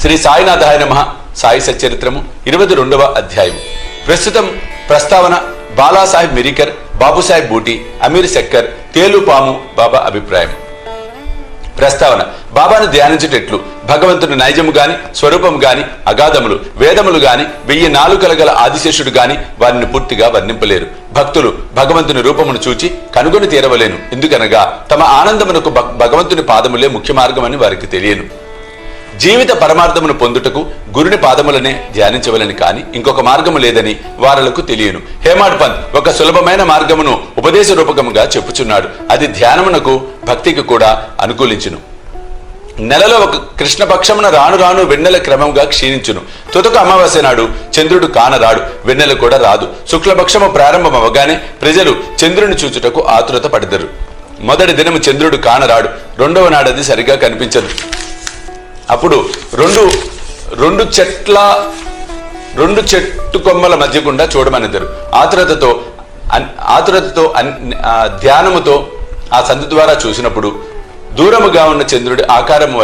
శ్రీ సాయినాథాయ నమః. సాయి సచ్చరిత్రము 22వ అధ్యాయం. ప్రస్తుతం ప్రస్తావన బాలాసాహెబ్ మిరికర్, బాబుసాహెబ్ బూటి, అమీర్ శక్కర్, తేలుపాము బాబా అభిప్రాయం. ప్రస్తావన: బాబాను ధ్యానించుటెట్లు భగవంతుని నైజము గాని, స్వరూపము గాని, అగాధములు, వేదములు గాని, 1000 నాలుకల గల ఆదిశేషుడు గాని వారిని పూర్తిగా వర్ణింపలేరు. భక్తులు భగవంతుని రూపమును చూచి కనుగొని తీరవలేను. ఎందుకనగా తమ ఆనందమునకు భగవంతుని పాదములే ముఖ్య మార్గమని వారికి తెలియను. జీవిత పరమార్థమును పొందుటకు గురుని పాదములనే ధ్యానించవలని కాని ఇంకొక మార్గము లేదని వారలకు తెలియను. హేమాడ్ పంత్ ఒక సులభమైన మార్గమును ఉపదేశ రూపకముగా చెప్పుచున్నాడు. అది ధ్యానమునకు, భక్తికి కూడా అనుకూలించును. నెలలో ఒక కృష్ణపక్షమున రాను రాను వెన్నెల క్రమంగా క్షీణించును. తుదకు అమావాస్య నాడు చంద్రుడు కానరాడు, వెన్నెల కూడా రాదు. శుక్లపక్షము ప్రారంభమవగానే ప్రజలు చంద్రుని చూచుటకు ఆతురత పడదరు. మొదటి దినము చంద్రుడు కానరాడు, రెండవ నాడది సరిగా కనిపించదు. అప్పుడు రెండు చెట్టు కొమ్మల మధ్య గుండా చూడమనిద్దరు. ఆతురతతో ధ్యానముతో ఆ సందు ద్వారా చూసినప్పుడు దూరముగా ఉన్న చంద్రుడి ఆకారం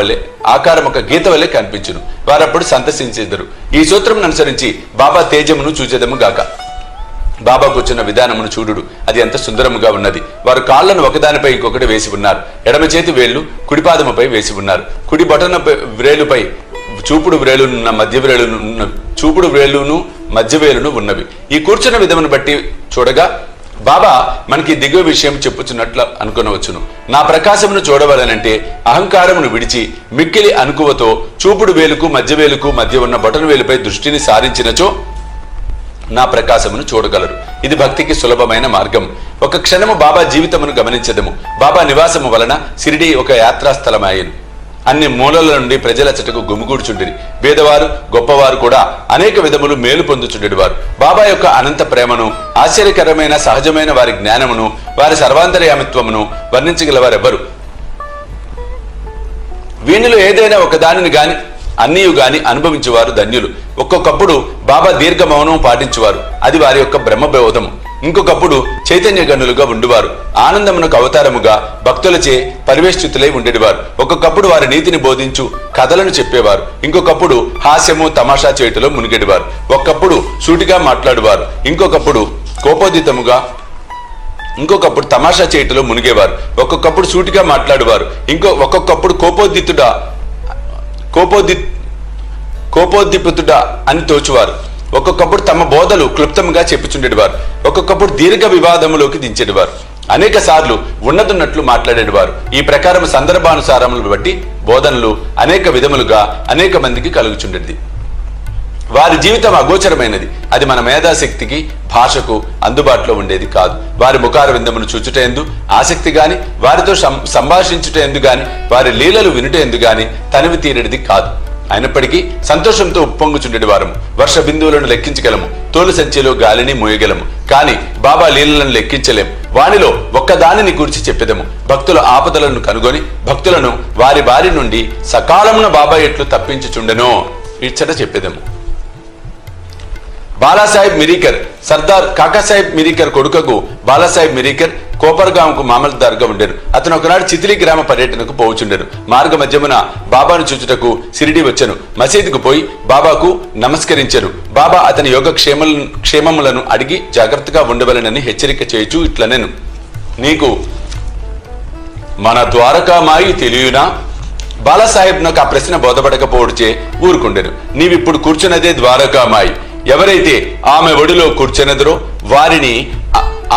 ఒక గీత వల్లే కనిపించును. వారప్పుడు సంతసించెదరు. ఈ సూత్రమును అనుసరించి బాబా తేజమును చూచెదము గాక. బాబా కూర్చున్న విధానమును చూడుడు, అది ఎంత సుందరముగా ఉన్నది. వారు కాళ్లను ఒకదానిపై ఇంకొకటి వేసి ఉన్నారు. ఎడమ చేతి వేళ్లు కుడిపాదముపై వేసి ఉన్నారు. కుడి బొటన వ్రేలుపై చూపుడు వ్రేలును మధ్య వేలును ఉన్నవి. ఈ కూర్చున్న విధమును బట్టి చూడగా బాబా మనకి దిగువ విషయం చెప్పుచున్నట్లు అనుకునవచ్చును. నా ప్రకాశమును చూడవలనంటే అహంకారమును విడిచి మిక్కిలి అనుకువతో చూపుడు వేలుకు మధ్య వేలుకు మధ్య ఉన్న బొటన వేలుపై దృష్టిని సారించినచో నా ప్రకాశమును చూడగలరు. ఇది భక్తికి సులభమైన మార్గం. ఒక క్షణము బాబా జీవితమును గమనించదము. బాబా నివాసము వలన సిరిడి ఒక యాత్రాస్థలమాయను. అన్ని మూలల నుండి ప్రజలచటకు గుమిగూడుచుండిరి. పేదవారు, గొప్పవారు కూడా అనేక విధములు మేలు పొందుచుండేవారు. బాబా యొక్క అనంత ప్రేమను, ఆశ్చర్యకరమైన సహజమైన వారి జ్ఞానమును, వారి సర్వాంతర్యామిత్వమును వర్ణించగలవారెవ్వరు. వీనిలో ఏదైనా ఒక దానిని గాని అన్నీయు గాని అనుభవించేవారు ధన్యులు. ఒక్కొక్కప్పుడు బాబా దీర్ఘ మౌనం పాటించేవారు. అది వారి యొక్క బ్రహ్మబోధము. ఇంకొకప్పుడు చైతన్య గనులుగా ఉండివారు. ఆనందమునకు అవతారముగా భక్తులచే పరివేష్టితులై ఉండేవారు. ఒక్కొక్కప్పుడు వారి నీతిని బోధించు కథలను చెప్పేవారు. ఇంకొకప్పుడు హాస్యము, తమాషా చేయుటలో మునిగేవారు. ఒక్కప్పుడు సూటిగా మాట్లాడువారు. ఇంకొకప్పుడు తమాషా చేయుటలో మునిగేవారు. ఒక్కొక్కప్పుడు సూటిగా మాట్లాడువారు. ఒక్కొక్కప్పుడు కోపోద్దిపుతుడా అని తోచువారు. ఒక్కొక్కప్పుడు తమ బోధలు క్లుప్తంగా చెప్పుచుండేవారు. ఒక్కొక్కప్పుడు దీర్ఘ వివాదములోకి దించేవారు. అనేక సార్లు ఉన్నతున్నట్లు మాట్లాడేవారు. ఈ ప్రకారం సందర్భానుసారములను బట్టి బోధనలు అనేక విధములుగా అనేక మందికి కలుగుచుండేది. వారి జీవితం అగోచరమైనది. అది మన మేధాశక్తికి, భాషకు అందుబాటులో ఉండేది కాదు. వారి ముఖార విందమును చూచుటేందు ఆసక్తి గాని, వారితో సంభాషించుటేందు గాని, వారి లీలలు వినుటేందు గాని తనివి తీరేది కాదు. అయినప్పటికీ సంతోషంతో ఉప్పొంగుచుండేది వారము. వర్ష బిందువులను లెక్కించగలము, తోలు సంచిలో గాలిని మోయగలము. కాని బాబా లీలలను లెక్కించలేము. వానిలో ఒక్కదానిని కూర్చి చెప్పెదము. భక్తుల ఆపదలను కనుగొని భక్తులను వారి బారి నుండి సకాలమున బాబా ఎట్లు తప్పించుచుండెనో ఇచ్చట చెప్పెదము. బాలాసాహెబ్ మిరికర్ సర్దార్ కాకాసాహెబ్ మిరికర్ కొడుకకు బాలాసాహెబ్ మిరికర్ కోపర్గాంకు మామల్దార్గా ఉండెను. అతను ఒకనాడు చితిలి గ్రామ పర్యటనకు పోవుచుండెను. మార్గ మధ్యమున బాబాను చూచుటకు సిరిడి వచ్చెను. మసీదుకు పోయి బాబాకు నమస్కరించెను. బాబా అతని యోగ క్షేమములను అడిగి జాగ్రత్తగా ఉండవలెనని హెచ్చరిక చేయుచు ఇట్లనెను: నీకు మన ద్వారకామాయి తెలియనా? బాలాసాహెబ్ నాకు ఆ ప్రశ్న బోధపడకపోవడుచే ఊరుకుండెను. నీవిప్పుడు కూర్చున్నదే ద్వారకామాయి. ఎవరైతే ఆమె ఒడిలో కూర్చున్నదరో వారిని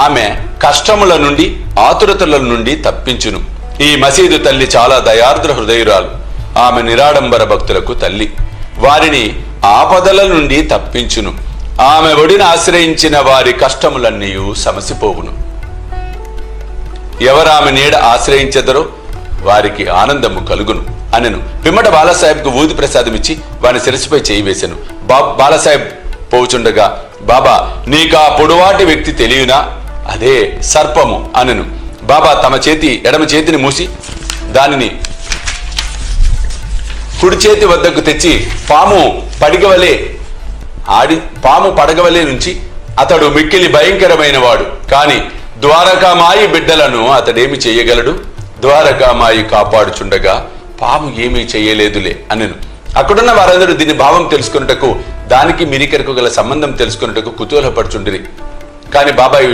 ఆమె కష్టముల నుండి, ఆతురతల నుండి తప్పించును. ఈ మసీదు తల్లి చాలా దయార్ద్ర హృదయురాలు. ఆమె నిరాడంబర భక్తులకు తల్లి. వారిని ఆపదల నుండి తప్పించును. ఆమె ఒడిని ఆశ్రయించిన వారి కష్టములన్నీ సమసిపోవును. ఎవరామె నీడ ఆశ్రయించెదరో వారికి ఆనందము కలుగును అనెను. పిమ్మట బాలాసాహెబ్కు ఊది ప్రసాదం ఇచ్చి వాని శిరస్సుపై చేయి వేసెను. బాలాసాహెబ్ పోచుండగా, బాబా నీకా పొడువాటి వ్యక్తి తెలియనా? అదే సర్పము అనెను. బాబా ఎడమ చేతిని మూసి దానిని కుడి చేతి వద్దకు తెచ్చి పాము పడగవలే నుంచి, అతడు మిక్కిలి భయంకరమైన వాడు, కాని ద్వారకామాయి బిడ్డలను అతడేమి చెయ్యగలడు? ద్వారకామాయి కాపాడుచుండగా పాము ఏమీ చెయ్యలేదులే అనెను. అక్కడున్న వారందరూ దీని భావం తెలుసుకున్నటకు, దానికి మిరికరకు గల సంబంధం తెలుసుకున్నటకు కుతూహలపడుచుండిరి. కాని బాబా ఈ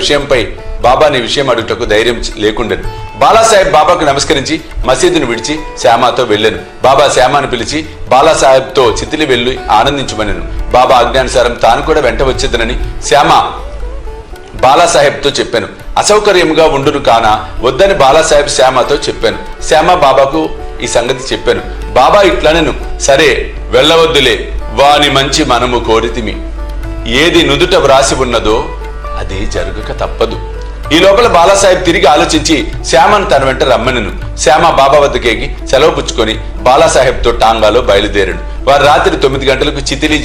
విషయం అడుగుటకు ధైర్యం లేకుండెను. బాలాసాహెబ్ బాబాకు నమస్కరించి మసీదును విడిచి శ్యామాతో వెళ్ళాను. బాబా శ్యామాను పిలిచి బాలాసాహెబ్తో చితిలి వెళ్ళి ఆనందించమనెను. బాబా ఆజ్ఞానుసారం తాను కూడా వెంట వచ్చేదనని శ్యామ బాలాసాహెబ్తో చెప్పాను. అసౌకర్యంగా ఉండును కాన వద్దని బాలాసాహెబ్ శ్యామతో చెప్పాను. శ్యామ బాబాకు ఈ సంగతి చెప్పాను. బాబా ఇట్లనెను, సరే వెళ్ళవద్దులే, వాని మంచి మనము కోరితిమి. ఏది నుదుట వ్రాసి ఉన్నదో అది జరగక తప్పదు. ఈ లోపల బాలాసాహెబ్ తిరిగి ఆలోచించి శ్యామను తన వెంట రమ్మనెను. శ్యామ బాబా వద్దకేగి సెలవు పుచ్చుకొని బాలాసాహెబ్తో టాంగాలో బయలుదేరాడు. వారు రాత్రి 9 గంటలకు చితలి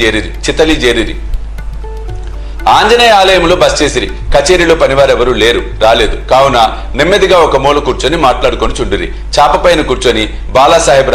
చేరిరి. ఆంజనేయ ఆలయంలో బస్ చేసిరి. కచేరీలో పనివారెవరూ రాలేదు. కావున నెమ్మదిగా ఒక మూల కూర్చొని మాట్లాడుకొని చుండిరి. చాపపైన కూర్చొని బాలాసాహెబ్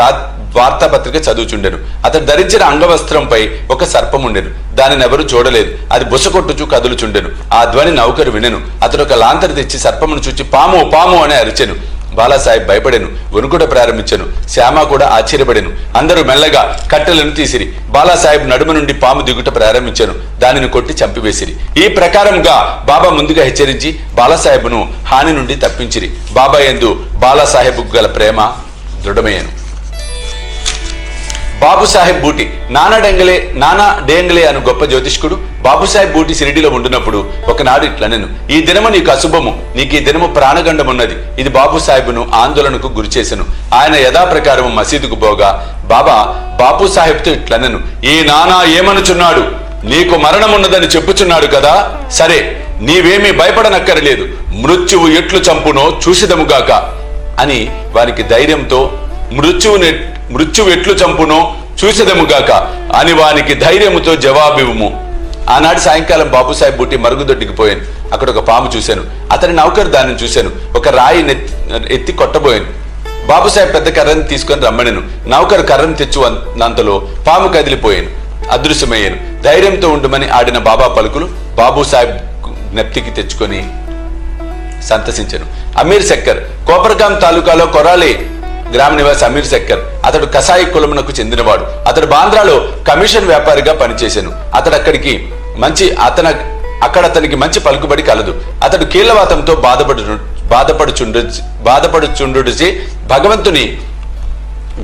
వార్తాపత్రిక చదువుచుండెను. అతడు ధరించిన అంగవస్త్రంపై ఒక సర్పం ఉండెను. దానిని ఎవరూ చూడలేదు. అది బుసకొట్టుచు కదులుచుండెను. ఆ ధ్వని నౌకరు వినెను. అతడు ఒక లాంతరు తెచ్చి సర్పమును చూచి పాము పాము అని అరిచెను. బాలాసాహెబ్ భయపడెను, వణుకుట ప్రారంభించెను. శ్యామ కూడా ఆశ్చర్యపడెను. అందరూ మెల్లగా కట్టెలను తీసిరి. బాలాసాహెబ్ నడుము నుండి పాము దిగుట ప్రారంభించెను. దానిని కొట్టి చంపివేసిరి. ఈ ప్రకారంగా బాబా ముందుగా హెచ్చరించి బాలాసాహెబ్ను హాని నుండి తప్పించిరి. బాబా యందు బాలాసాహెబ్ గల ప్రేమ దృఢమయ్యను. బాబుసాహెబ్ బూటి నానా డేంగలే అను గొప్ప జ్యోతిష్కుడు బాబుసాహెబ్ బూటి షిరిడిలో ఉండినప్పుడు ఒకనాడు ఇట్లనెను, ఈ దినము నీకు అశుభము, నీకు ఈ దినము ప్రాణగండమున్నది. ఇది బాబుసాహెబ్ను ఆందోళనకు గురిచేసెను. ఆయన యథాప్రకారము మసీదుకు పోగా బాబుసాహెబ్తో ఇట్లనెను, ఈ నానా ఏమనుచున్నాడు? నీకు మరణమున్నదని చెప్పుచున్నాడు కదా, సరే నీవేమీ భయపడనక్కరలేదు, మృత్యువు ఎట్లు చంపునో చూసిదముగాక అని వారికి ధైర్యంతో మృత్యువు ఎట్లు చంపునో చూసెదముగాక అని వానికి ధైర్యముతో జవాబివ్వుము. ఆనాడు సాయంకాలం బాబుసాహెబ్ బూటి మరుగుదొడ్డికి పోయాను. అక్కడ ఒక పాము చూశాను. అతని నౌకరు దానిని చూశాను. ఒక రాయి ఎత్తి కొట్టబోయాను. బాబుసాహెబ్ పెద్ద కర్రను తీసుకొని రమ్మనెను. నౌకరు కర్రను తెచ్చునంతలో పాము కదిలిపోయాను, అదృశ్యమయ్యాను. ధైర్యంతో ఉండమని ఆడిన బాబా పలుకులు బాబుసాహెబ్ జ్ఞప్తికి తెచ్చుకొని సంతసించాను. అమీర్ శక్కర్ కోపర్గాం తాలూకాలో కొరాలే గ్రామ నివాసి అమీర్ శక్కర్. అతడు కసాయి కులమునకు చెందినవాడు. అతడు బాంద్రాలో కమిషన్ వ్యాపారిగా పనిచేశాను. అతనికి మంచి పలుకుబడి కలదు. అతడు కీళ్లవాతంతో బాధపడుచుండుచే భగవంతుని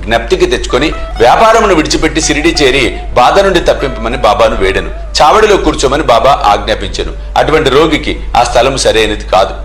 జ్ఞప్తికి తెచ్చుకొని వ్యాపారమును విడిచిపెట్టి షిరిడి చేరి బాధ నుండి తప్పింపమని బాబాను వేడెను. చావడిలో కూర్చోమని బాబా ఆజ్ఞాపించెను. అటువంటి రోగికి ఆ స్థలము సరైనది కాదు.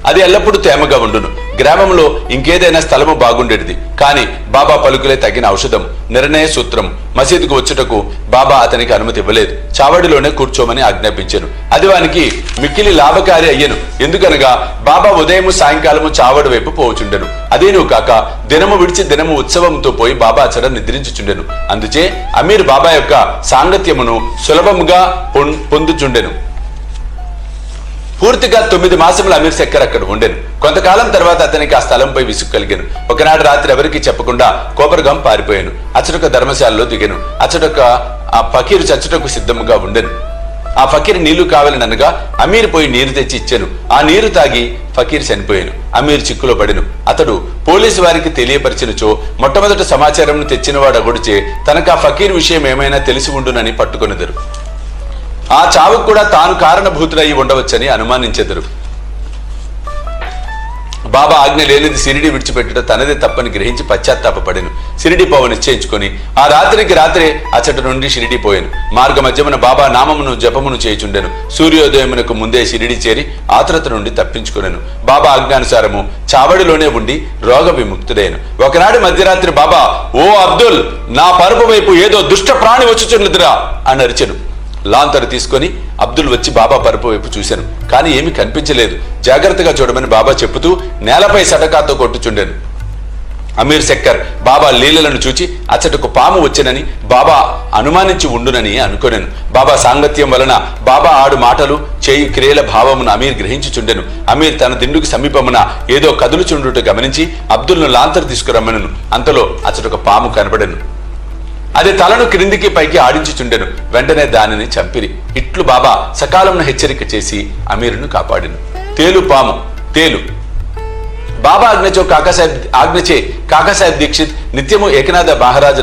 అది ఎల్లప్పుడూ తేమగా ఉండును. గ్రామంలో ఇంకేదైనా స్థలము బాగుండేది. కానీ బాబా పలుకులే తగిన ఔషధం, నిర్ణయ సూత్రం. మసీదుకు వచ్చుటకు బాబా అతనికి అనుమతి ఇవ్వలేదు. చావడిలోనే కూర్చోమని ఆజ్ఞాపించాను. అది వానికి మిక్కిలి లాభకారి అయ్యను. ఎందుకనగా బాబా ఉదయము సాయంకాలము చావడి వైపు పోవుచుండెను. అదేను కాక దినము విడిచి దినము ఉత్సవంతో పోయి బాబా అచ్చట నిద్రించుచుండెను. అందుచే అమీర్ బాబా యొక్క సాంగత్యమును సులభముగా పొందుచుండెను. పూర్తిగా 9 మాసములు అమీర్ శక్కర్ అక్కడ ఉండెను. కొంతకాలం తర్వాత అతనికి ఆ స్థలంపై విసుగు కలిగాను. ఒకనాడు రాత్రి ఎవరికి చెప్పకుండా కోపర్గాం పారిపోయాను. అచ్చటొక ధర్మశాలలో దిగాను. అచ్చటొక ఆ ఫకీరు చచ్చుటకు సిద్ధముగా ఉండెను. ఆ ఫకీరు నీళ్లు కావాలనగా అమీర్ పోయి నీరు తెచ్చి ఇచ్చాను. ఆ నీరు తాగి ఫకీర్ చనిపోయాను. అమీర్ చిక్కులో పడెను. అతడు పోలీసు వారికి తెలియపరిచినచో మొట్టమొదటి సమాచారం తెచ్చినవాడు అగుడిచే తనకు ఆ ఫకీర్ విషయం ఏమైనా తెలిసి ఉండునని పట్టుకొనిదరు. ఆ చావుకు కూడా తాను కారణభూతుడై ఉండవచ్చని అనుమానించెదరు. బాబా ఆజ్ఞ లేనిది షిరిడి విడిచిపెట్టుట తనదే తప్పని గ్రహించి పశ్చాత్తాపడెను. షిరిడి పోవ నిశ్చయించుకొని ఆ రాత్రికి రాత్రే అచ్చట నుండి షిరిడి పోయాను. మార్గ మధ్యమున బాబా నామమును జపమును చేయుచుండెను. సూర్యోదయమునకు ముందే షిరిడి చేరి ఆతురత నుండి తప్పించుకొనెను. బాబా ఆజ్ఞానుసారము చావడిలోనే ఉండి రోగ విముక్తుడైను. ఒకనాడు మధ్యరాత్రి బాబా, ఓ అబ్దుల్, నా పరుపు వైపు ఏదో దుష్ట ప్రాణి వచ్చుచున్నదిరా అని అరిచెను. లాంతరు తీసుకొని అబ్దుల్ వచ్చి బాబా పరుపు వైపు చూశాను. కానీ ఏమీ కనిపించలేదు. జాగ్రత్తగా చూడమని బాబా చెప్పుతూ నేలపై సటకాతో కొట్టుచుండెను. అమీర్ శక్కర్ బాబా లీలలను చూచి అచ్చటకు పాము వచ్చెనని బాబా అనుమానించి ఉండునని అనుకొనెను. బాబా సాంగత్యం వలన బాబా ఆడు మాటలు చేయు క్రియల భావమును అమీర్ గ్రహించుచుండెను. అమీర్ తన దిండుకు సమీపమున ఏదో కదులుచుండుట గమనించి అబ్దుల్ను లాంతరు తీసుకురమ్మనెను. అంతలో అచ్చటొక పాము కనబడెను. అది తలను క్రిందికి పైకి ఆడించుచుండెను. వెంటనే దానిని చంపిరి. ఇట్లు బాబా సకాలంను హెచ్చరిక చేసి అమీరును కాపాడెను. తేలు పాము తేలు బాబా ఆజ్ఞచే కాకాసాహెబ్ దీక్షిత్ నిత్యము ఏకనాథ మహారాజు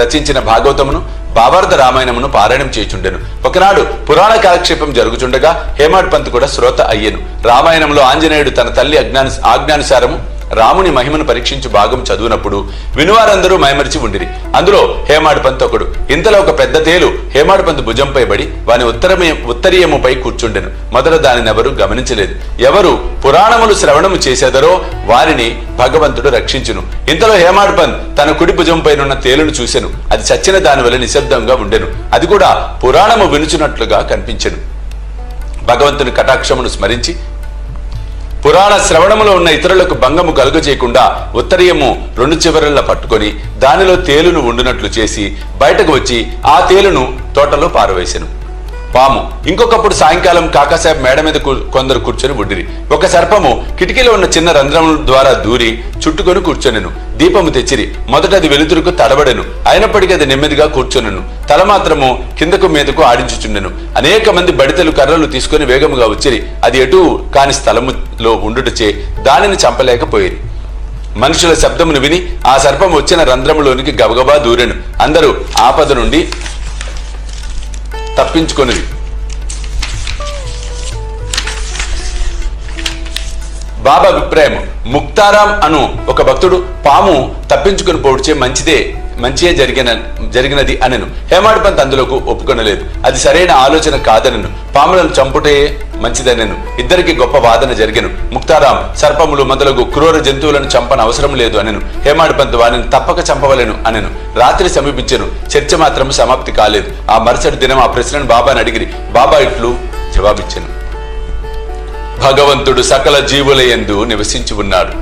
రచించిన భాగవతమును భావార్థ రామాయణమును పారాయణం చేయుచుండెను. ఒకనాడు పురాణ కాలక్షేపం జరుగుచుండగా హేమాడ్ పంత్ కూడా శ్రోత అయ్యెను. రామాయణంలో ఆంజనేయుడు తన తల్లి ఆజ్ఞానుసారము రాముని మహిమను పరీక్షించు భాగం చదువునప్పుడు వినువారందరూ మైమరిచి ఉండిరి. అందులో హేమాడ్ పంత్ ఒకడు. ఇంతలో ఒక పెద్ద తేలు హేమాడ్ పంత్ భుజంపై బడి వాని ఉత్తరీయముపై కూర్చుండెను. మొదట దానినెవరూ గమనించలేదు. ఎవరు పురాణములు శ్రవణము చేసేదరో వారిని భగవంతుడు రక్షించును. ఇంతలో హేమాడ్ పంత్ తన కుడి భుజంపైనున్న తేలును చూసెను. అది చచ్చిన దాని వల్ల నిశ్శబ్దంగా ఉండెను. అది కూడా పురాణము వినుచున్నట్లుగా కనిపించెను. భగవంతుని కటాక్షమును స్మరించి పురాణ శ్రవణములో ఉన్న ఇతరులకు భంగము కలుగజేయకుండా ఉత్తరీయము 2 చివరల్లా పట్టుకొని దానిలో తేలును ఉండునట్లు చేసి బయటకు వచ్చి ఆ తేలును తోటలో పారవేసెను. పాము. ఇంకొకప్పుడు సాయంకాలం కాకాసాహెబ్ మేడ మీద కొందరు కూర్చొని ఉండిరి. ఒక సర్పము కిటికీలో ఉన్న చిన్న రంధ్రముల ద్వారా దూరి చుట్టుకొని కూర్చొనెను. దీపము తెచ్చిరి. మొదట అది వెలుతురుకు తడబడెను. అయినప్పటికీ అది నెమ్మదిగా కూర్చొనెను. తల మాత్రము కిందకు మీదకు ఆడించుచుండెను. అనేక మంది బడితలు కర్రలు తీసుకుని వేగముగా వచ్చిరి. అది ఎటు కాని స్థలములో ఉండుటచే దానిని చంపలేకపోయేది. మనుషుల శబ్దమును విని ఆ సర్పం వచ్చిన రంధ్రములోనికి గబగబా దూరెను. అందరూ ఆపద నుండి తప్పించుకొనిది. బాబా అభిప్రాయం. ముక్తారాం అను ఒక భక్తుడు పాము తప్పించుకుని పోడ్చే మంచియే జరిగినది అనెను. హేమాడ్ పంత్ అందులోకి ఒప్పుకొనలేదు. అది సరైన ఆలోచన కాదనెను. పాములను చంపుటే మంచిదనెను. ఇద్దరికి గొప్ప వాదన జరిగెను. ముక్తారాం సర్పములు మొదలగు క్రూర జంతువులను చంపన అవసరం లేదు అనెను. హేమాడ్ పంత్ వారిని తప్పక చంపవలెను అనెను. రాత్రి సమీపించెను. చర్చ మాత్రం సమాప్తి కాలేదు. ఆ మరుసటి దినం ఆ ప్రశ్నను బాబాని అడిగిరి. బాబా ఇట్లు జవాబిచ్చెను. భగవంతుడు సకల జీవుల యందు నివసించి ఉన్నాడు.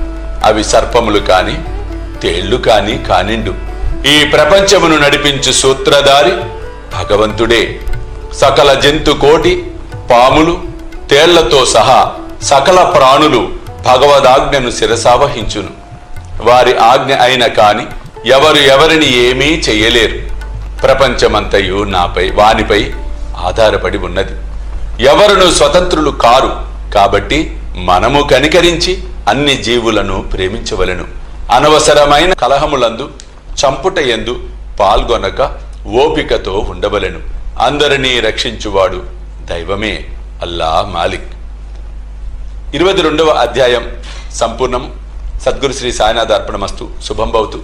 అవి సర్పములు కాని తేళ్లు కానిండు. ఈ ప్రపంచమును నడిపించు సూత్రధారి భగవంతుడే. సకల జంతు కోటి పాములు తేళ్లతో సహా సకల ప్రాణులు భగవదాజ్ఞను శిరసావహించును. వారి ఆజ్ఞ అయిన కాని ఎవరిని ఏమీ చెయ్యలేరు. ప్రపంచమంతయు వానిపై ఆధారపడి ఉన్నది. ఎవరును స్వతంత్రులు కారు. కాబట్టి మనము కనికరించి అన్ని జీవులను ప్రేమించవలెను. అనవసరమైన కలహములందు చంపుటయందు పాల్గొనక ఓపికతో ఉండవలెను. అందరినీ రక్షించువాడు దైవమే, అల్లా మాలిక్. 22వ అధ్యాయం సంపూర్ణం. సద్గురు శ్రీ సాయినాథ్ అర్పణమస్తు. శుభం భవతు.